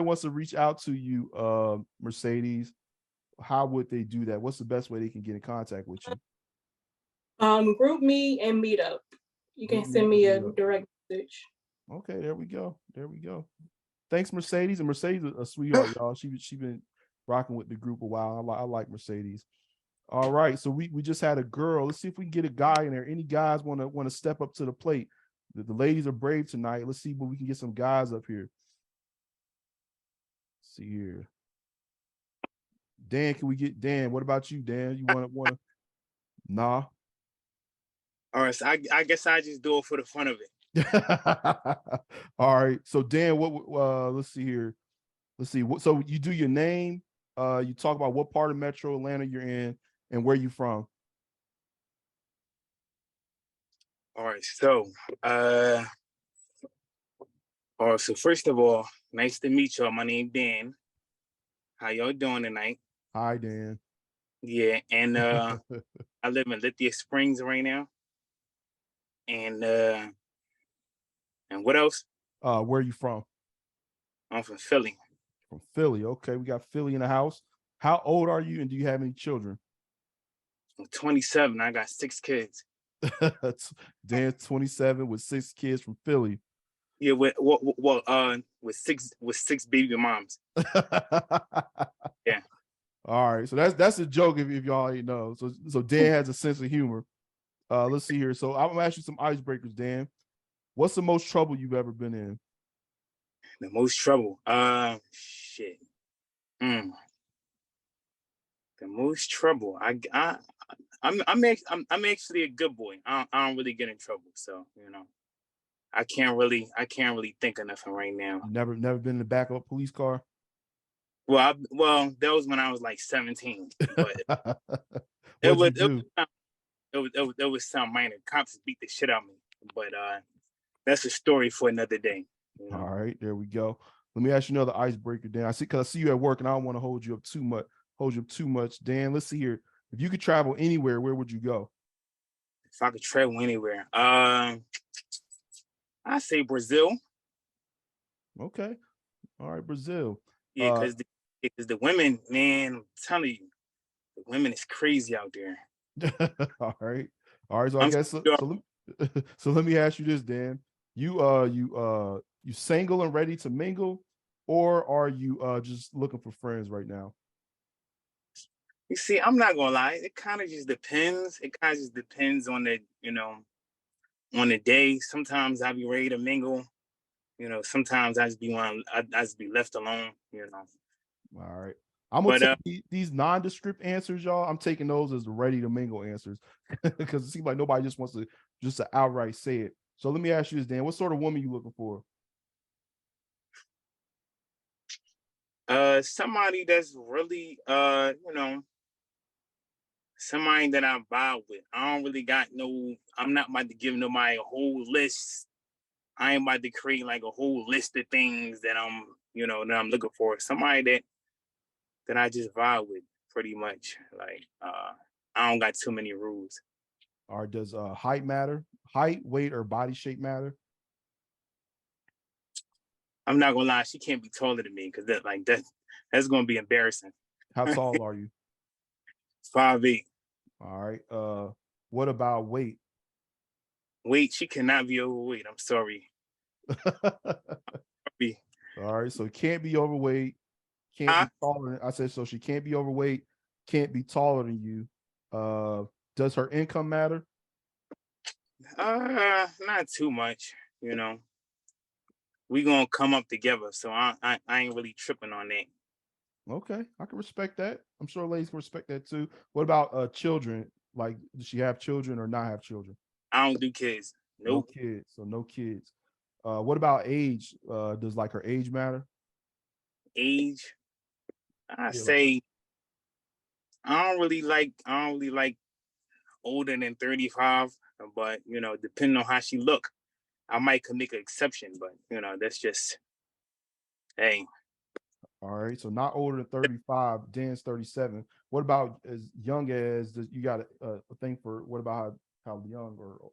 wants to reach out to you, Mercedes, how would they do that? What's the best way they can get in contact with you? Group me and meetup. You can Group me send and me a meet up. direct message. Okay, there we go. There we go. Thanks, Mercedes. And Mercedes, a sweetheart, y'all. She been rocking with the group a while. I like Mercedes. All right, so we just had a girl. Let's see if we can get a guy in there. Any guys want to step up to the plate? The ladies are brave tonight. Let's see if we can get some guys up here. Let's see here. Dan, can we get Dan? What about you, Dan? You want to? Nah. All right, so I guess I just do it for the fun of it. All right. So Dan, let's see here. Let's see. So you do your name, you talk about what part of Metro Atlanta you're in and where you from. All right, so first of all, nice to meet y'all. My name Dan. How y'all doing tonight? Hi, Dan. Yeah, and I live in Lithia Springs right now. And what else? Where are you from? I'm from Philly. From Philly. Okay, we got Philly in the house. How old are you, and do you have any children? I'm 27. I got 6 kids. Dan's 27 with 6 kids from Philly. Yeah, with six baby moms. Yeah. All right, so that's a joke if y'all ain't know. So Dan has a sense of humor. Let's see here. So I'm gonna ask you some icebreakers, Dan. What's the most trouble you've ever been in? The most trouble. Shit. The most trouble. I'm actually a good boy. I don't really get in trouble, so I can't really think of nothing right now. Never been in the back of a police car. Well, that was when I was like 17, but What'd you do? it was some minor. Cops beat the shit out of me, but that's a story for another day. All right, there we go. Let me ask you another icebreaker, Dan. I see you at work, and I don't want to hold you up too much. Dan, let's see here. If you could travel anywhere, where would you go? If I could travel anywhere, I say Brazil. Okay, all right, Brazil. Yeah, because the women, man, I'm telling you, the women is crazy out there. All right. So I guess so let me ask you this, Dan. You single and ready to mingle, or are you just looking for friends right now? You see, I'm not gonna lie. It kind of just depends. It kind of just depends on on the day. Sometimes I'll be ready to mingle. Sometimes I just be left alone. All right. I'm gonna take these nondescript answers, y'all. I'm taking those as the ready to mingle answers because it seems like nobody just wants to outright say it. So let me ask you this, Dan. What sort of woman you looking for? Somebody that's really somebody that I vibe with. I don't really got I'm not about to give nobody a whole list. I ain't about to create like a whole list of things that I'm looking for. Somebody that I just vibe with pretty much. Like I don't got too many rules. Or does height matter? Height, weight, or body shape matter? I'm not gonna lie, she can't be taller than me because that's gonna be embarrassing. How tall are you? 5'8". All right. What about weight? Weight, she cannot be overweight. I'm sorry. All right. So can't be overweight, can't be taller than I said so she can't be overweight, can't be taller than you. Does her income matter? Not too much, We gonna come up together, so I ain't really tripping on that. Okay, I can respect that. I'm sure ladies can respect that too. What about children? Like, does she have children or not have children? I don't do kids. Nope. No kids. So no kids. What about age? Does like her age matter? Age? I say I don't really like older than 35, but depending on how she look, I might could make an exception, but that's just hey. All right, so not older than 35. Dan's 37. What about as young as you got a thing for? What about how young or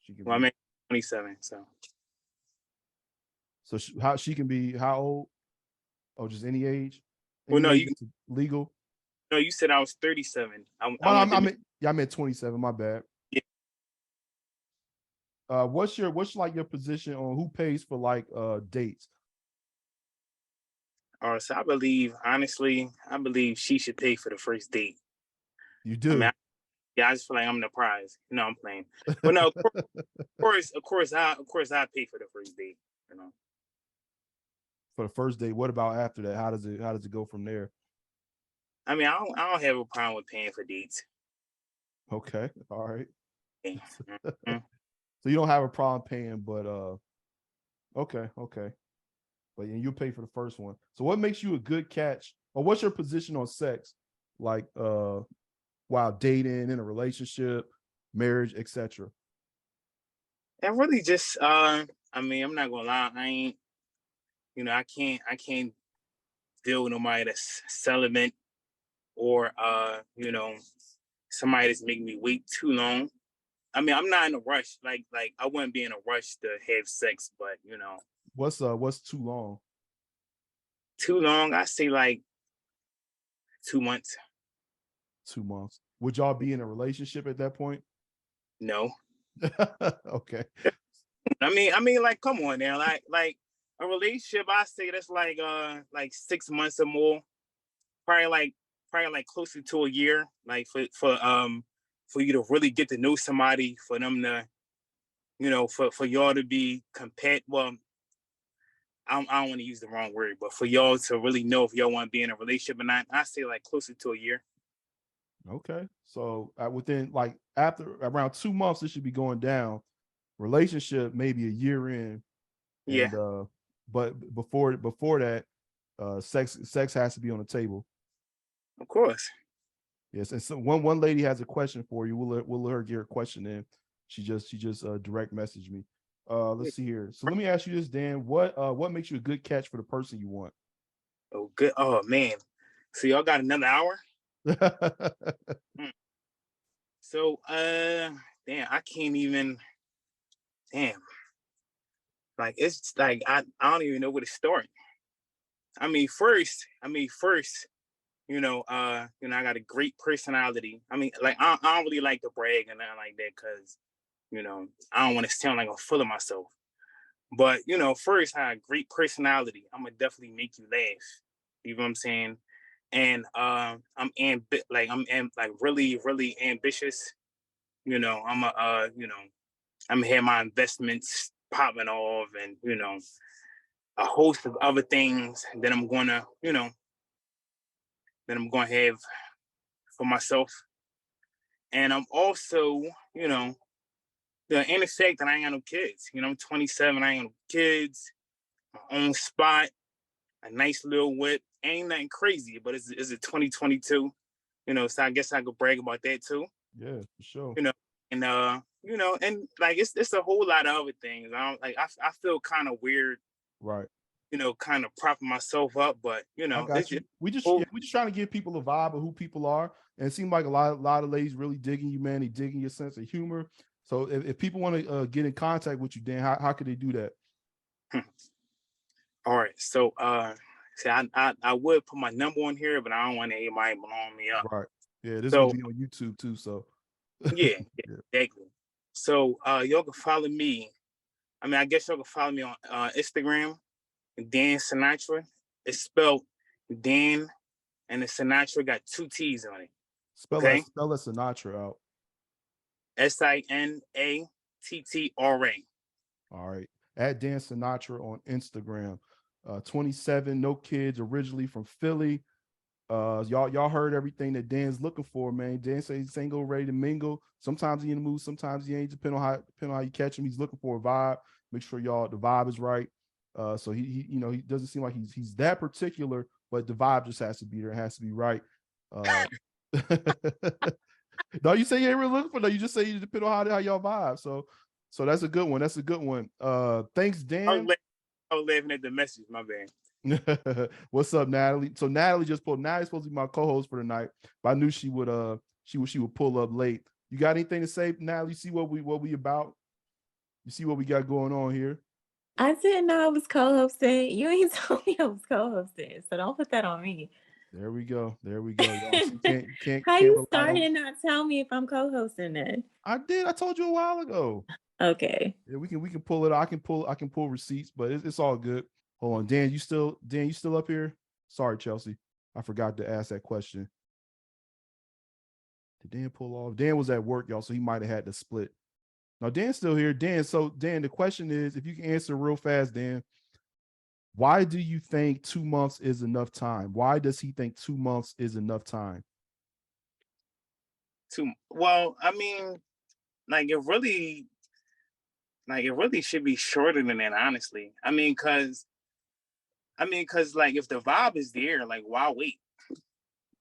she can? Well, I'm 27, so how she can be? How old? Oh, just any age? Well, Any no, age you that's legal? no, you said I was 37. I Well, want to I meant 27. My bad. yeah. What's like your position on who pays for like dates? So I believe, honestly, I believe she should pay for the first date. You I mean, do. yeah, I just feel like I'm the prize. You know, I'm playing, but no, of course, I pay for the first date. You know, For the first date. What about after that? How does it go from there? I mean, I don't have a problem with paying for dates. Okay. All right. Yeah. Mhm. So you don't have a problem paying, but okay, okay. But you pay for the first one. So what makes you a good catch? Or what's your position on sex? Like while dating, in a relationship, marriage, etc. And really, just I mean, I'm not gonna lie, I ain't, I can't deal with nobody that's celibate or somebody that's making me wait too long. I mean, I'm not in a rush. Like I wouldn't be in a rush to have sex, but What's too long? too long. I say like 2 months. 2 months. Would y'all be in a relationship at that point? No, Okay. I mean, like, come on now, like a relationship. I say that's like 6 months or more. Probably like closer to a year. Like for you to really get to know somebody, for them to for y'all to be compat. Well, I don't want to use the wrong word, but for y'all to really know if y'all want to be in a relationship or not, I say like closer to a year. Okay. So within like after around 2 months, it should be going down. Relationship maybe a year in, Yeah, and but before that, sex has to be on the table. of course. Yes. And so one lady has a question for you. We'll let her get her question in. She just direct messaged me. Let's see here. So let me ask you this, Dan. What makes you a good catch for the person you want? Oh, good. Oh man. So y'all got another hour? Hmm. So damn, I can't even. Damn, like it's like I don't even know where to start. I mean, first, I got a great personality. I mean, like I don't really like to brag and nothing like that because I don't want to sound like I'm full of myself. But first, I have a great personality. I'm gonna definitely make you laugh. You know what I'm saying? And like really really ambitious. I'm gonna have my investments popping off, and a host of other things that I'm gonna have for myself. And I'm also, and the fact that I ain't got no kids. I'm 27, I ain't got no kids, my own spot, a nice little whip. Ain't nothing crazy, but it's a 2022. So I guess I could brag about that too. Yeah, for sure. You know, and like it's a whole lot of other things. I don't like I feel kind of weird, Right. kind of propping myself up, but I it's got just you. We just oh, yeah, we just trying to give people a vibe of who people are, and it seems like a lot of ladies really digging you, man. They digging your sense of humor. So if people want to get in contact with you, Dan, how could they do that? all right. So see, I would put my number on here, but I don't want anybody blowing me up. Right. Yeah, this is gonna So be on YouTube too. So yeah, yeah. exactly. So y'all can follow me. I mean, I guess y'all can follow me on Instagram, Dan Sinatra. It's spelled Dan, and the Sinatra got two T's on it. Okay, Spell that Sinatra out. SINATTRA. All right. At Dan Sinatra on Instagram. 27, no kids, originally from Philly. Y'all heard everything that Dan's looking for, man. Dan says he's single, ready to mingle. Sometimes he in the mood, sometimes he ain't. Depending on how you catch him. He's looking for a vibe. Make sure y'all the vibe is right. So he doesn't seem like he's that particular, but the vibe just has to be there. It has to be right. No, you say you ain't really looking for. No, you just say you depend on how y'all vibe. So that's a good one. That's a good one. Thanks, Dan. I was laughing at the message. My bad. What's up, Natalie? So Natalie's supposed to be my co-host for the night, but I knew she would pull up late. You got anything to say, Natalie? You see what we about? You see what we got going on here? I didn't know I was co-hosting. You ain't told me I was co-hosting, so don't put that on me. There we go. There we go, y'all. So you How can't you rely started on. and not tell me if I'm co-hosting then? I did. I told you a while ago. Okay. Yeah, we can pull it. I can pull receipts, but it's all good. Hold on, Dan. You still up here? Sorry, Chelsea. I forgot to ask that question. Did Dan pull off? Dan was at work, y'all, so he might have had to split. Now Dan's still here. Dan, so Dan, the question is, if you can answer real fast, Dan, why do you think 2 months is enough time? Why does he think 2 months is enough time? Well, I mean, like it really should be shorter than that, honestly. I mean, cause like if the vibe is there, like why wait?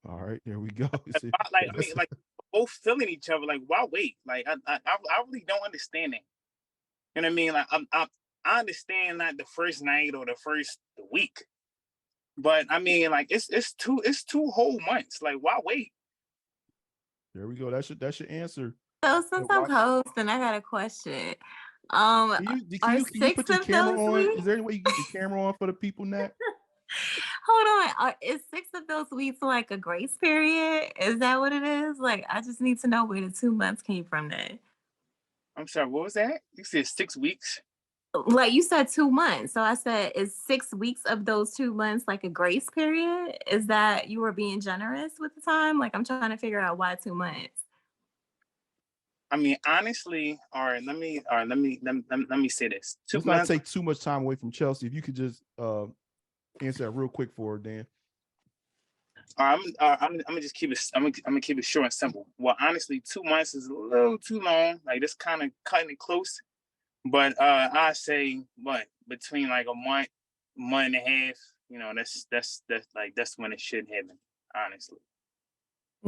All right, there we go. Like both feeling each other, like why wait? Like I really don't understand it. You know what I mean? Like I understand not the first night or the first week, but I mean like it's 2 whole months. Like why wait? There we go. That's your answer. So since I'm co-hosting, I got a question. Can Are you put your of camera those on? weeks? Is there any way you can get your camera on for the people, Nat? Hold on. Is 6 of those weeks like a grace period? Is that what it is? Like, I just need to know where the 2 months came from then. I'm sorry, what was that? You said 6 weeks? Like you said 2 months. So I said, is 6 weeks of those 2 months like a grace period? Is that you were being generous with the time? Like I'm trying to figure out why 2 months. I mean, honestly, let me say this. Let's not take too much time away from Chelsea. If you could just answer that real quick for her, Dan. I'm gonna just keep it. I'm gonna keep it short and simple. Well, honestly, 2 months is a little too long. Like this kind of cutting it close. But I say what between like a month and a half. You know, that's when it should happen. Honestly.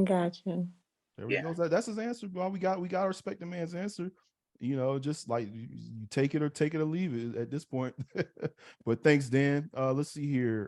Gotcha. There we go. That's his answer. Well, we got to respect the man's answer. You know, just like you take it or leave it at this point. But thanks, Dan. Let's see here.